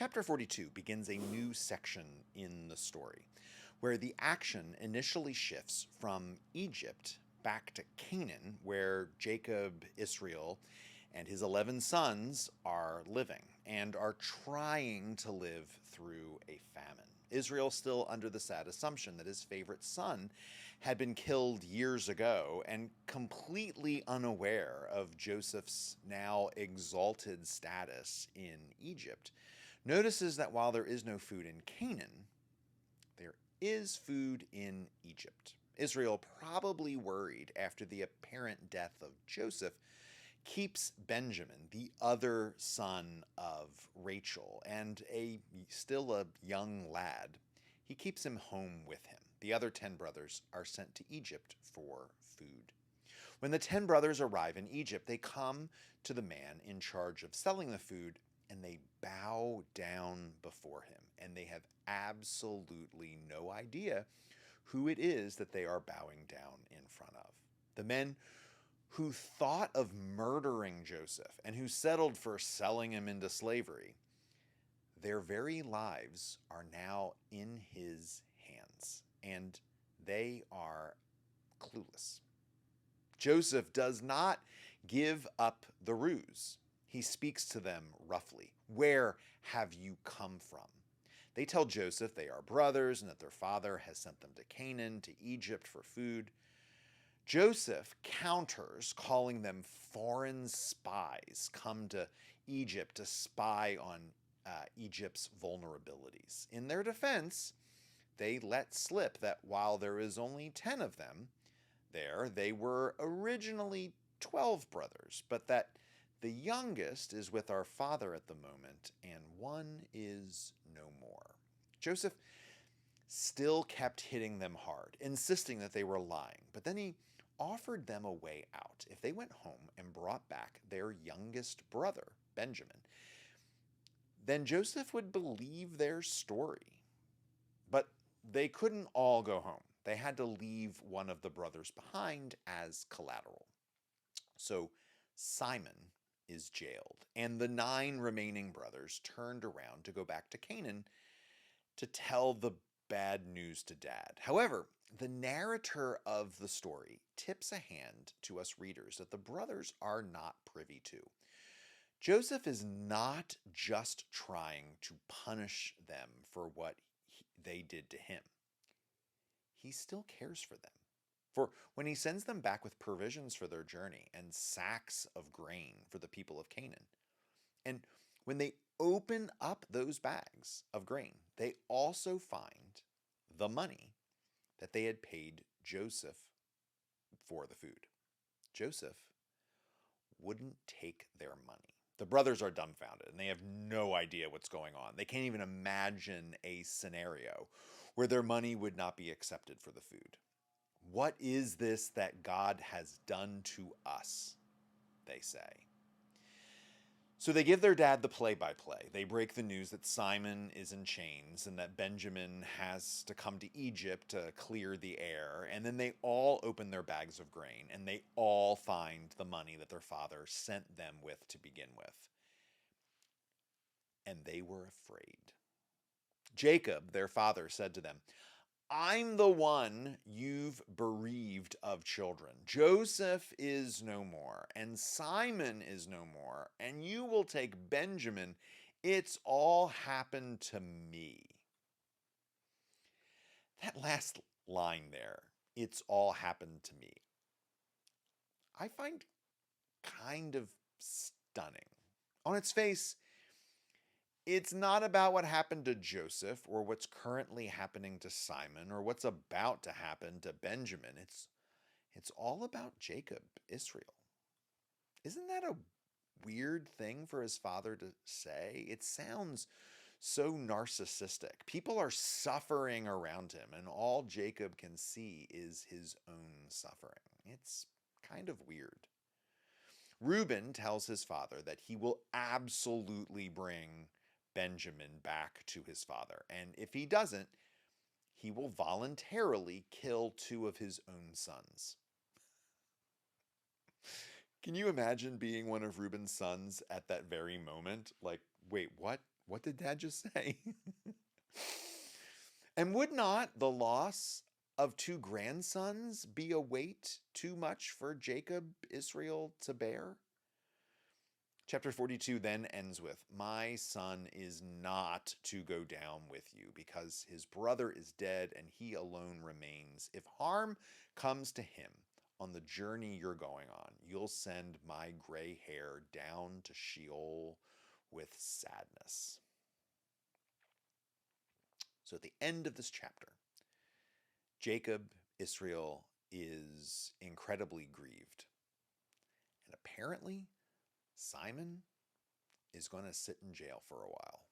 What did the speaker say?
Chapter 42 begins a new section in the story, where the action initially shifts from Egypt back to Canaan, where Jacob, Israel, and his 11 sons are living and are trying to live through a famine. Israel still under the sad assumption that his favorite son had been killed years ago, and completely unaware of Joseph's now exalted status in Egypt, notices that while there is no food in Canaan, there is food in Egypt. Israel, probably worried after the apparent death of Joseph, keeps Benjamin, the other son of Rachel, and still a young lad. He keeps him home with him. The other 10 brothers are sent to Egypt for food. When the 10 brothers arrive in Egypt, they come to the man in charge of selling the food, and they bow down before him. And they have absolutely no idea who it is that they are bowing down in front of. The men who thought of murdering Joseph and who settled for selling him into slavery, their very lives are now in his hands, and they are clueless. Joseph does not give up the ruse. He speaks to them roughly. Where have you come from? They tell Joseph they are brothers and that their father has sent them to Canaan, to Egypt for food. Joseph counters, calling them foreign spies come to Egypt to spy on Egypt's vulnerabilities. In their defense, they let slip that while there is only 10 of them there, they were originally 12 brothers, but that the youngest is with our father at the moment, and one is no more. Joseph still kept hitting them hard, insisting that they were lying, but then he offered them a way out. If they went home and brought back their youngest brother, Benjamin, then Joseph would believe their story. But they couldn't all go home. They had to leave one of the brothers behind as collateral. So Simon is jailed, and the 9 remaining brothers turned around to go back to Canaan to tell the bad news to Dad. However, the narrator of the story tips a hand to us readers that the brothers are not privy to. Joseph is not just trying to punish them for what they did to him. He still cares for them. For when he sends them back with provisions for their journey and sacks of grain for the people of Canaan, and when they open up those bags of grain, they also find the money that they had paid Joseph for the food. Joseph wouldn't take their money. The brothers are dumbfounded and they have no idea what's going on. They can't even imagine a scenario where their money would not be accepted for the food. What is this that God has done to us? They say. So they give their dad the play-by-play. They break the news that Simon is in chains and that Benjamin has to come to Egypt to clear the air. And then they all open their bags of grain and they all find the money that their father sent them with to begin with. And they were afraid. Jacob, their father, said to them, I'm the one you've bereaved of children. Joseph is no more, and Simon is no more, and you will take Benjamin. It's all happened to me. That last line there, it's all happened to me, I find kind of stunning. On its face, it's not about what happened to Joseph or what's currently happening to Simon or what's about to happen to Benjamin. It's all about Jacob, Israel. Isn't that a weird thing for his father to say? It sounds so narcissistic. People are suffering around him, and all Jacob can see is his own suffering. It's kind of weird. Reuben tells his father that he will absolutely bring Benjamin back to his father, and if he doesn't, he will voluntarily kill 2 of his own sons. Can you imagine being one of Reuben's sons at that very moment? Like, wait, what? What did Dad just say? And would not the loss of two grandsons be a weight too much for Jacob, Israel to bear? Chapter 42 then ends with, "My son is not to go down with you, because his brother is dead and he alone remains. If harm comes to him on the journey you're going on, you'll send my gray hair down to Sheol with sadness." So at the end of this chapter, Jacob, Israel, is incredibly grieved. And apparently, Simon is going to sit in jail for a while.